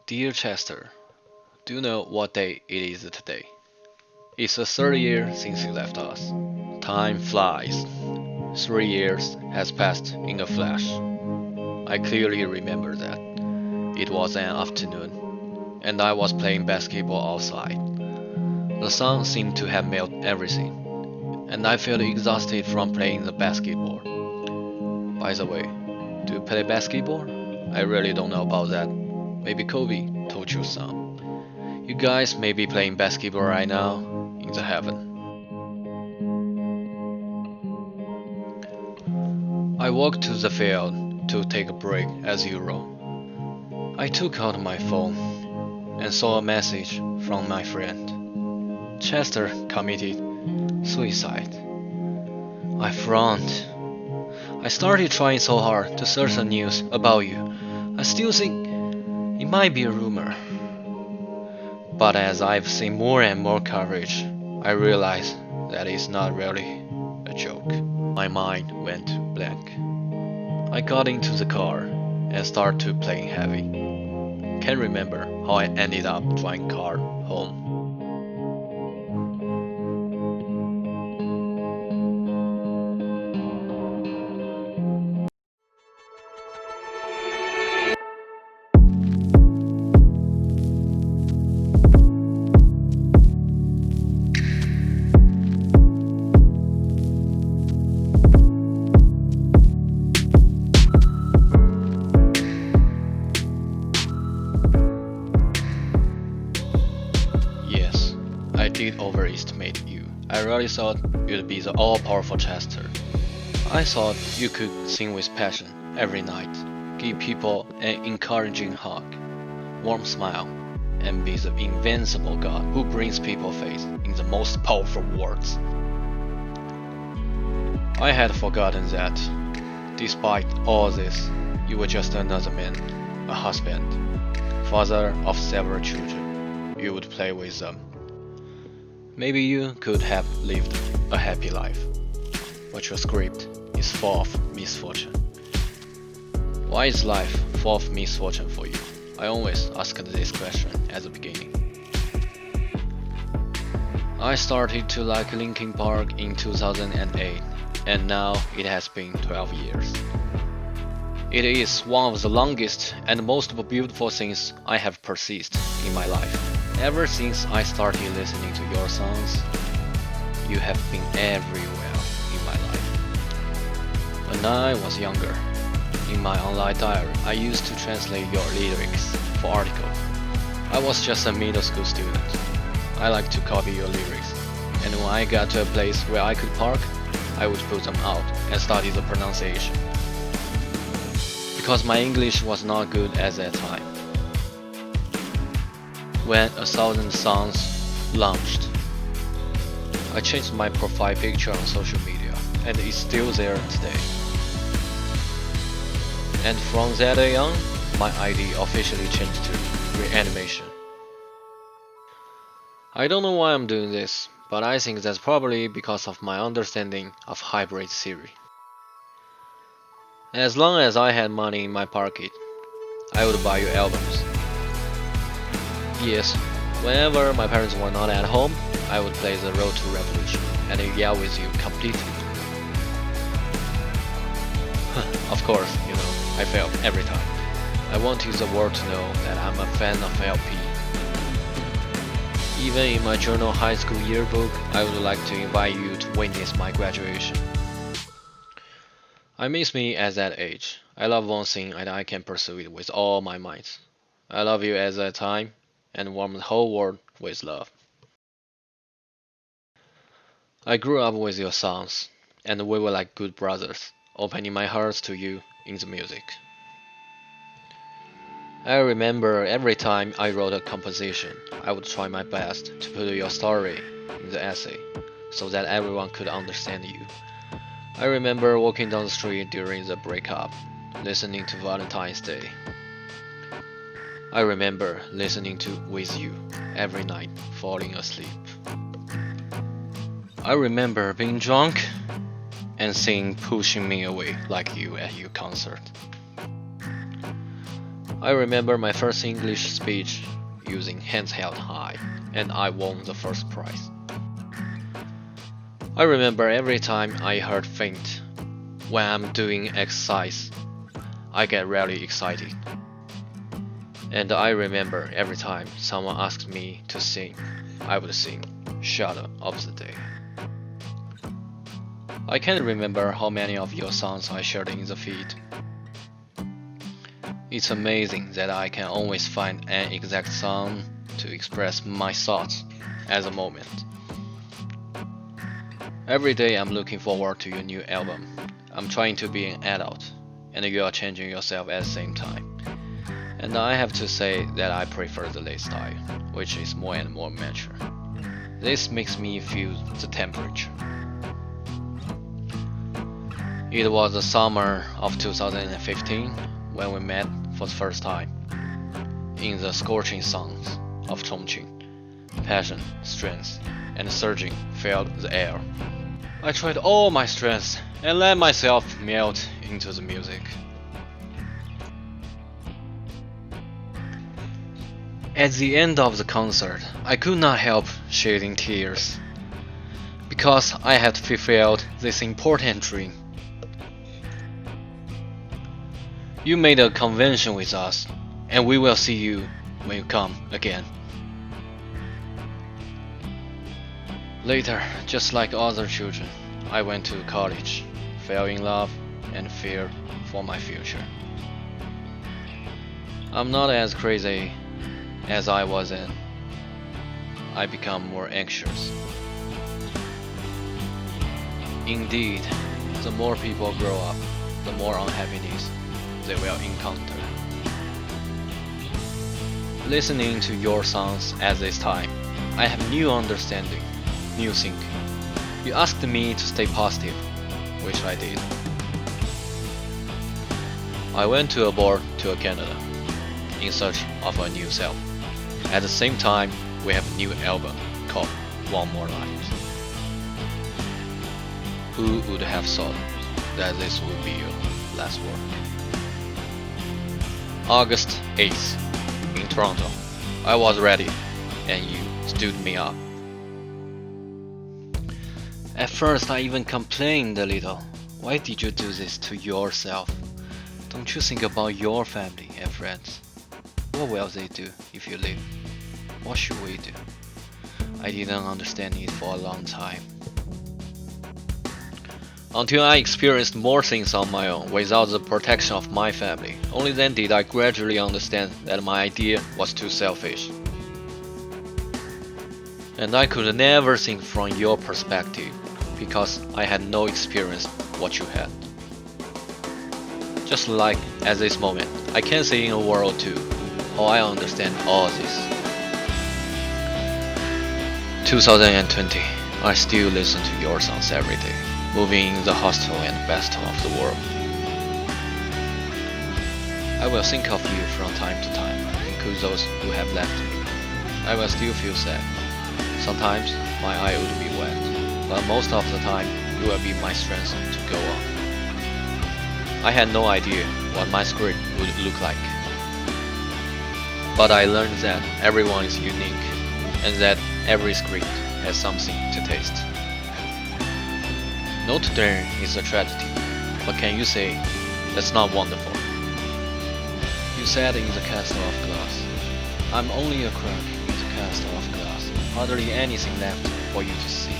Dear Chester, do you know what day it is today? It's the third year since you left us. Time flies. 3 years has passed in a flash. I clearly remember that. It was an afternoon, and I was playing basketball outside. The sun seemed to have melted everything, and I felt exhausted from playing the basketball. By the way, do you play basketball? I really don't know about that. Maybe Kobe told you some. You guys may be playing basketball right now in the heaven. I walked to the field to take a break as usual. I took out my phone and saw a message from my friend. Chester committed suicide. I frowned. I started trying so hard to search the news about you. I still think it might be a rumor. But as I've seen more and more coverage, I realize that it's not really a joke. My mind went blank. I got into the car and started playing heavy. Can't remember how I ended up driving car home. Yes, I did overestimate you. I really thought you'd be the all-powerful Chester. I thought you could sing with passion every night, give people an encouraging hug, warm smile, and be the invincible God who brings people faith in the most powerful words. I had forgotten that, despite all this, you were just another man, a husband, father of several children. You would play with them. Maybe you could have lived a happy life, but your script is full of misfortune. Why is life full of misfortune for you? I always ask this question at the beginning. I started to like Linkin Park in 2008, and now it has been 12 years. It is one of the longest and most beautiful things I have perceived in my life. Ever since I started listening to your songs, you have been everywhere in my life. When I was younger, in my online diary, I used to translate your lyrics for articles. I was just a middle school student. I liked to copy your lyrics, and when I got to a place where I could park, I would put them out and study the pronunciation. Because my English was not good at that time. When 1,000 Songs launched, I changed my profile picture on social media, and it's still there today. And from that day on, my ID officially changed to reanimation. I don't know why I'm doing this, but I think that's probably because of my understanding of hybrid theory. As long as I had money in my pocket, I would buy you albums. Yes, whenever my parents were not at home, I would play the Road to Revolution and yell with you completely. Of course, I failed every time. I wanted the world to know that I'm a fan of LP. Even in my journal high school yearbook, I would like to invite you to witness my graduation. I miss me at that age. I love one thing and I can pursue it with all my might. I love you at that time and warm the whole world with love. I grew up with your songs, and we were like good brothers, opening my heart to you in the music. I remember every time I wrote a composition, I would try my best to put your story in the essay, so that everyone could understand you. I remember walking down the street during the breakup, listening to Valentine's Day. I remember listening to With You every night, falling asleep. I remember being drunk and seeing Pushing Me Away like you at your concert. I remember my first English speech using hands held high, and I won the first prize. I remember every time I heard faint. When I'm doing exercise, I get really excited. And I remember every time someone asked me to sing, I would sing Shadow of the Day. I can't remember how many of your songs I shared in the feed. It's amazing that I can always find an exact song to express my thoughts at the moment. Every day I'm looking forward to your new album. I'm trying to be an adult, and you are changing yourself at the same time. And I have to say that I prefer the late style, which is more and more mature. This makes me feel the temperature. It was the summer of 2015 when we met for the first time. In the scorching suns of Chongqing, passion, strength, and surging filled the air. I tried all my strength and let myself melt into the music. At the end of the concert, I could not help shedding tears, because I had fulfilled this important dream. You made a convention with us, and we will see you when you come again. Later, just like other children, I went to college, fell in love, and feared for my future. I'm not as crazy as I was then. I become more anxious. Indeed, the more people grow up, the more unhappiness they will encounter. Listening to your songs at this time, I have new understanding, new thinking. You asked me to stay positive, which I did. I went to abroad to Canada in search of a new self. At the same time, we have a new album called One More Life. Who would have thought that this would be your last word? August 8th, in Toronto. I was ready, and you stood me up. At first, I even complained a little. Why did you do this to yourself? Don't you think about your family and friends? What will they do if you leave? What should we do? I didn't understand it for a long time. Until I experienced more things on my own without the protection of my family. Only then did I gradually understand that my idea was too selfish. And I could never think from your perspective, because I had no experience what you had. Just like at this moment, I can say in a word or two how I understand all this. 2020, I still listen to your songs every day, moving in the hostel and best of the world. I will think of you from time to time, include those who have left me. I will still feel sad. Sometimes my eye would be wet, but most of the time you will be my strength to go on. I had no idea what my script would look like. But I learned that everyone is unique, and that every script has something to taste. Not there is a tragedy, but can you say that's not wonderful? You said in the castle of glass, I'm only a crack in the castle of glass, hardly anything left for you to see.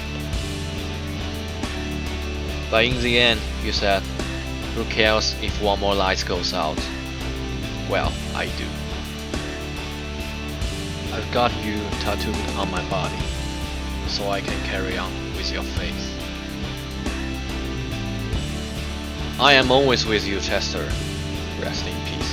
But in the end, you said, who cares if one more light goes out? Well, I do. I've got you tattooed on my body, so I can carry on with your faith. I am always with you, Chester. Rest in peace.